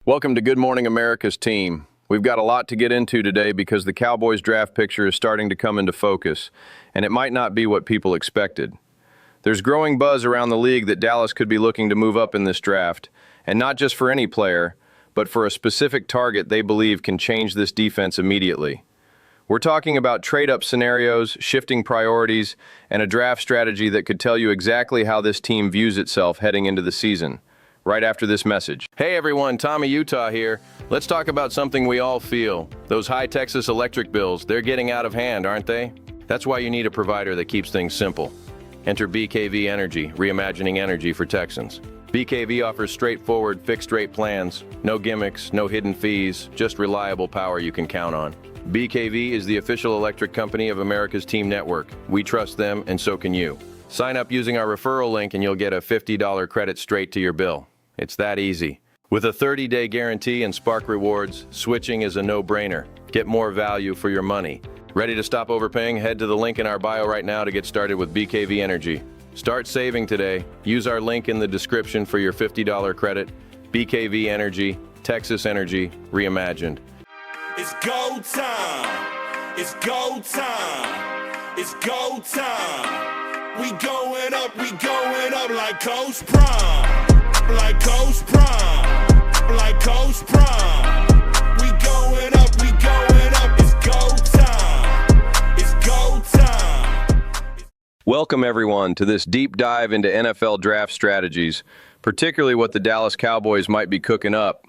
Welcome to Good Morning America's team. We've got a lot to get into today because the Cowboys draft picture is starting to come into focus, and it might not be what people expected. There's growing buzz around the league that Dallas could be looking to move up in this draft, and not just for any player, but for a specific target they believe can change this defense immediately. We're talking about trade-up scenarios, shifting priorities, and a draft strategy that could tell you exactly how this team views itself heading into the season. Right after this message. Hey everyone, Tommy Utah here. Let's talk about something we all feel. Those high Texas electric bills, they're getting out of hand, aren't they? That's why you need a provider that keeps things simple. Enter BKV Energy, reimagining energy for Texans. BKV offers straightforward fixed-rate plans, no gimmicks, no hidden fees, just reliable power you can count on. BKV is the official electric company of America's Team Network. We trust them, and so can you. Sign up using our referral link and you'll get a $50 credit straight to your bill. It's that easy. With a 30-day guarantee and Spark rewards, switching is a no-brainer. Get more value for your money. Ready to stop overpaying? Head to the link in our bio right now to get started with BKV Energy. Start saving today. Use our link in the description for your $50 credit. BKV Energy, Texas Energy, reimagined. It's go time. It's go time. It's go time. We going up like Coach Prime. Like Coach Prime, like Coach Prime. We going up, it's go time, it's go time. Welcome everyone to this deep dive into NFL draft strategies, particularly what the Dallas Cowboys might be cooking up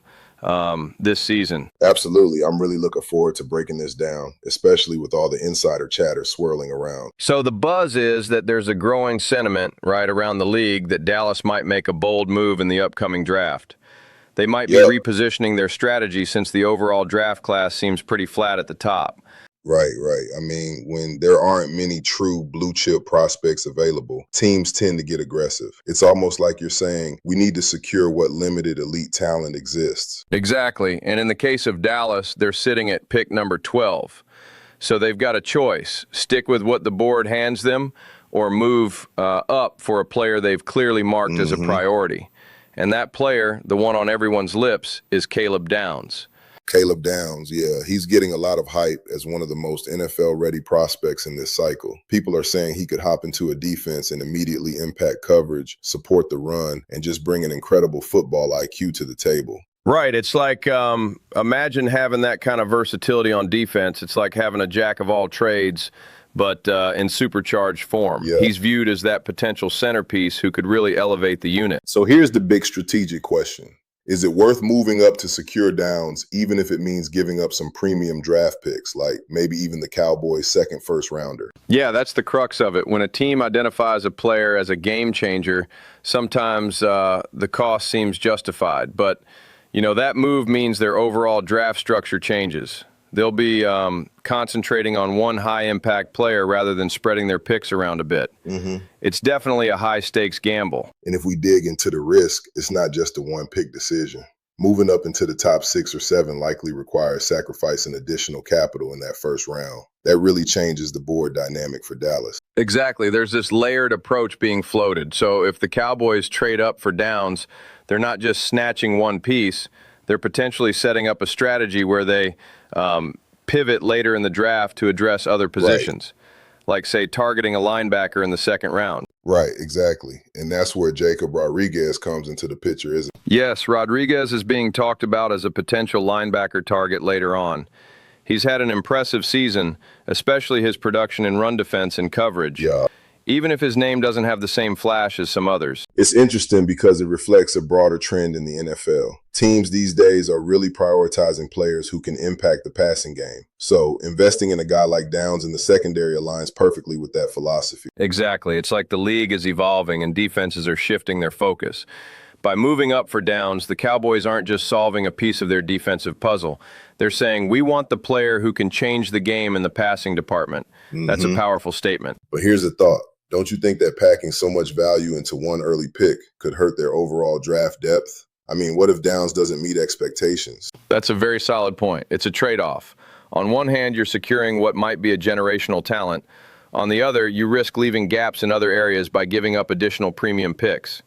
this season. Absolutely. I'm really looking forward to breaking this down, especially with all the insider chatter swirling around. So the buzz is that there's a growing sentiment right around the league that Dallas might make a bold move in the upcoming draft. They might be repositioning their strategy since the overall draft class seems pretty flat at the top. Right. I mean, when there aren't many true blue chip prospects available, teams tend to get aggressive. It's almost like you're saying, we need to secure what limited elite talent exists. Exactly. And in the case of Dallas, they're sitting at pick number 12. So they've got a choice: stick with what the board hands them or move up for a player they've clearly marked as a priority. And that player, the one on everyone's lips, is Caleb Downs. Caleb Downs, yeah, he's getting a lot of hype as one of the most NFL-ready prospects in this cycle. People are saying he could hop into a defense and immediately impact coverage, support the run, and just bring an incredible football IQ to the table. Right. It's like, imagine having that kind of versatility on defense. It's like having a jack of all trades, but in supercharged form. Yeah. He's viewed as that potential centerpiece who could really elevate the unit. So here's the big strategic question. Is it worth moving up to secure Downs, even if it means giving up some premium draft picks, like maybe even the Cowboys' second first-rounder? Yeah, that's the crux of it. When a team identifies a player as a game changer, sometimes the cost seems justified. But, you know, that move means their overall draft structure changes. They'll be concentrating on one high-impact player rather than spreading their picks around a bit. It's definitely a high-stakes gamble. And if we dig into the risk, it's not just a one-pick decision. Moving up into the top 6 or 7 likely requires sacrificing additional capital in that first round. That really changes the board dynamic for Dallas. Exactly. There's this layered approach being floated. So if the Cowboys trade up for Downs, they're not just snatching one piece. They're potentially setting up a strategy where they pivot later in the draft to address other positions, like, say, targeting a linebacker in the second round. Right, exactly. And that's where Jacob Rodriguez comes into the picture, isn't it? Yes, Rodriguez is being talked about as a potential linebacker target later on. He's had an impressive season, especially his production in run defense and coverage. Yeah. Even if his name doesn't have the same flash as some others. It's interesting because it reflects a broader trend in the NFL. Teams these days are really prioritizing players who can impact the passing game. So investing in a guy like Downs in the secondary aligns perfectly with that philosophy. Exactly. It's like the league is evolving and defenses are shifting their focus. By moving up for Downs, the Cowboys aren't just solving a piece of their defensive puzzle. They're saying, we want the player who can change the game in the passing department. That's a powerful statement. But here's a thought. Don't you think that packing so much value into one early pick could hurt their overall draft depth? I mean, what if Downs doesn't meet expectations? That's a very solid point. It's a trade-off. On one hand, you're securing what might be a generational talent. On the other, you risk leaving gaps in other areas by giving up additional premium picks.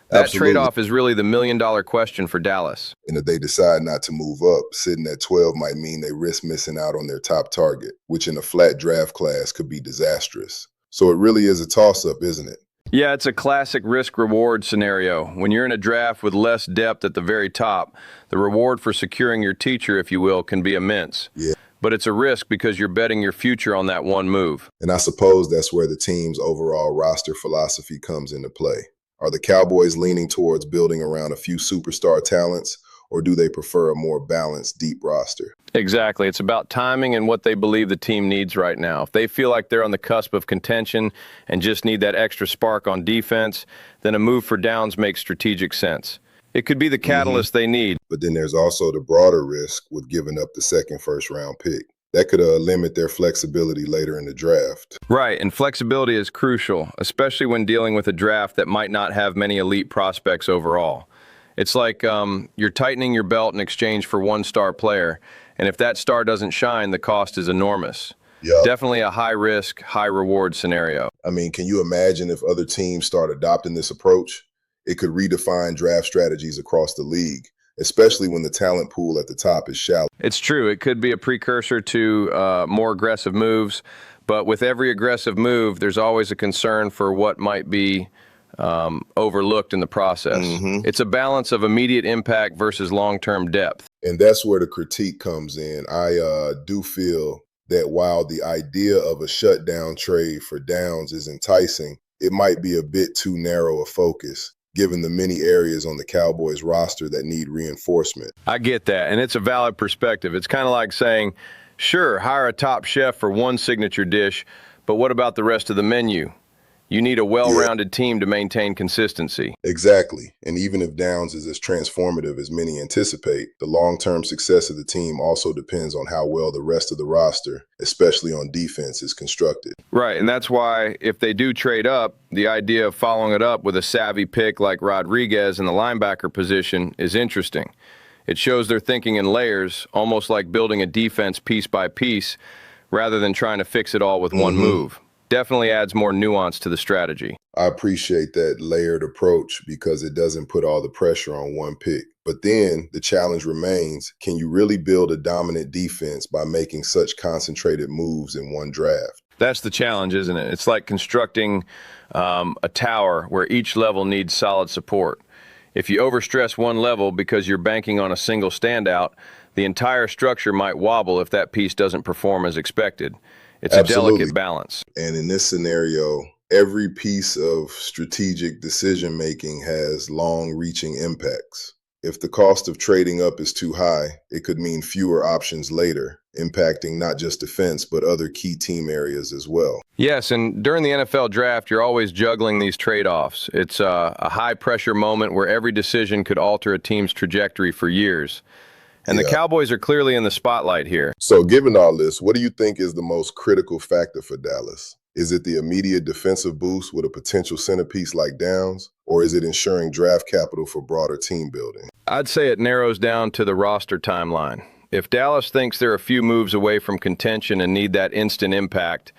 That Absolutely. trade-off is really the million-dollar question for Dallas. And if they decide not to move up, sitting at 12 might mean they risk missing out on their top target, which in a flat draft class could be disastrous. So it really is a toss-up, isn't it? Yeah, it's a classic risk-reward scenario. When you're in a draft with less depth at the very top, the reward for securing your teacher, if you will, can be immense. Yeah. But it's a risk because you're betting your future on that one move. And I suppose that's where the team's overall roster philosophy comes into play. Are the Cowboys leaning towards building around a few superstar talents, or do they prefer a more balanced, deep roster? Exactly. It's about timing and what they believe the team needs right now. If they feel like they're on the cusp of contention and just need that extra spark on defense, then a move for Downs makes strategic sense. It could be the catalyst they need. But then there's also the broader risk with giving up the second first-round pick. That could limit their flexibility later in the draft. Right, and flexibility is crucial, especially when dealing with a draft that might not have many elite prospects overall. It's like you're tightening your belt in exchange for one star player, and if that star doesn't shine, the cost is enormous. Yep. Definitely a high-risk, high-reward scenario. I mean, can you imagine if other teams start adopting this approach? It could redefine draft strategies across the league, especially when the talent pool at the top is shallow. It's true. It could be a precursor to more aggressive moves, but with every aggressive move, there's always a concern for what might be overlooked in the process. It's a balance of immediate impact versus long-term depth. And that's where the critique comes in. I do feel that while the idea of a shutdown trade for Downs is enticing, it might be a bit too narrow a focus, given the many areas on the Cowboys roster that need reinforcement. I get that, and it's a valid perspective. It's kind of like saying, sure, hire a top chef for one signature dish, but what about the rest of the menu? You need a well-rounded team to maintain consistency. Exactly. And even if Downs is as transformative as many anticipate, the long-term success of the team also depends on how well the rest of the roster, especially on defense, is constructed. Right, and that's why if they do trade up, the idea of following it up with a savvy pick like Rodriguez in the linebacker position is interesting. It shows they're thinking in layers, almost like building a defense piece by piece, rather than trying to fix it all with one move. Definitely adds more nuance to the strategy. I appreciate that layered approach because it doesn't put all the pressure on one pick. But then the challenge remains, can you really build a dominant defense by making such concentrated moves in one draft? That's the challenge, isn't it? It's like constructing a tower where each level needs solid support. If you overstress one level because you're banking on a single standout, the entire structure might wobble if that piece doesn't perform as expected. It's Absolutely. a delicate balance. And in this scenario, every piece of strategic decision-making has long-reaching impacts. If the cost of trading up is too high, it could mean fewer options later, impacting not just defense, but other key team areas as well. Yes, and during the NFL draft, you're always juggling these trade-offs. It's a high-pressure moment where every decision could alter a team's trajectory for years. And the Cowboys are clearly in the spotlight here. So given all this, what do you think is the most critical factor for Dallas? Is it the immediate defensive boost with a potential centerpiece like Downs, or is it ensuring draft capital for broader team building? I'd say it narrows down to the roster timeline. If Dallas thinks they're a few moves away from contention and need that instant impact,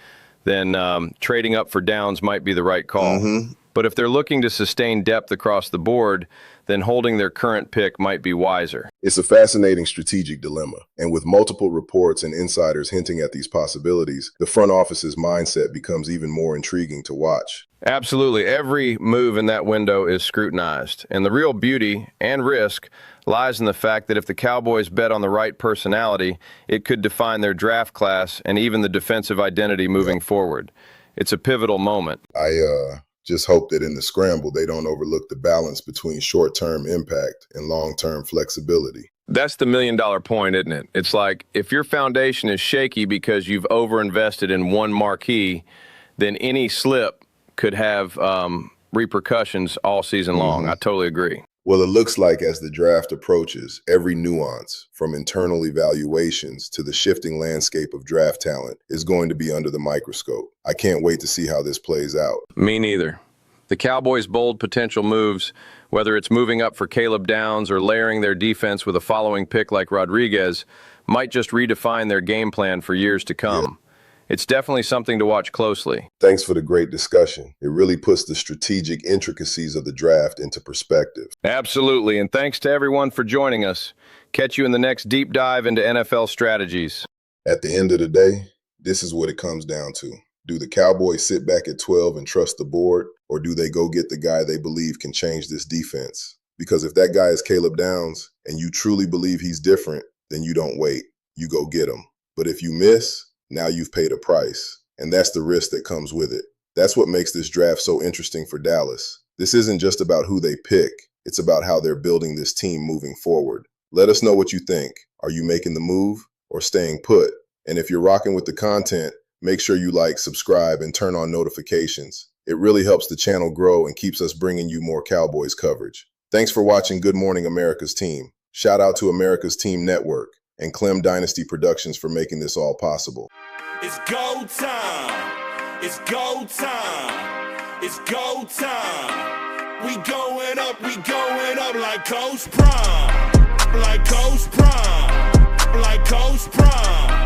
then trading up for Downs might be the right call. But if they're looking to sustain depth across the board, then holding their current pick might be wiser. It's a fascinating strategic dilemma. And with multiple reports and insiders hinting at these possibilities, the front office's mindset becomes even more intriguing to watch. Absolutely. Every move in that window is scrutinized. And the real beauty and risk lies in the fact that if the Cowboys bet on the right personality, it could define their draft class and even the defensive identity moving forward. It's a pivotal moment. I just hope that in the scramble, they don't overlook the balance between short-term impact and long-term flexibility. That's the million-dollar point, isn't it? It's like if your foundation is shaky because you've overinvested in one marquee, then any slip could have repercussions all season long. I totally agree. Well, it looks like as the draft approaches, every nuance, from internal evaluations to the shifting landscape of draft talent, is going to be under the microscope. I can't wait to see how this plays out. Me neither. The Cowboys' bold potential moves, whether it's moving up for Caleb Downs or layering their defense with a following pick like Rodriguez, might just redefine their game plan for years to come. It's definitely something to watch closely. Thanks for the great discussion. It really puts the strategic intricacies of the draft into perspective. Absolutely, and thanks to everyone for joining us. Catch you in the next deep dive into NFL strategies. At the end of the day, this is what it comes down to. Do the Cowboys sit back at 12 and trust the board, or do they go get the guy they believe can change this defense? Because if that guy is Caleb Downs and you truly believe he's different, then you don't wait. You go get him. But if you miss, now you've paid a price. And that's the risk that comes with it. That's what makes this draft so interesting for Dallas. This isn't just about who they pick. It's about how they're building this team moving forward. Let us know what you think. Are you making the move or staying put? And if you're rocking with the content, make sure you like, subscribe, and turn on notifications. It really helps the channel grow and keeps us bringing you more Cowboys coverage. Thanks for watching Good Morning America's Team. Shout out to America's Team Network and Clem Dynasty Productions for making this all possible. It's go time. It's go time. It's go time. We going up like Coach Prime. Like Coach Prime. Like Coach Prime.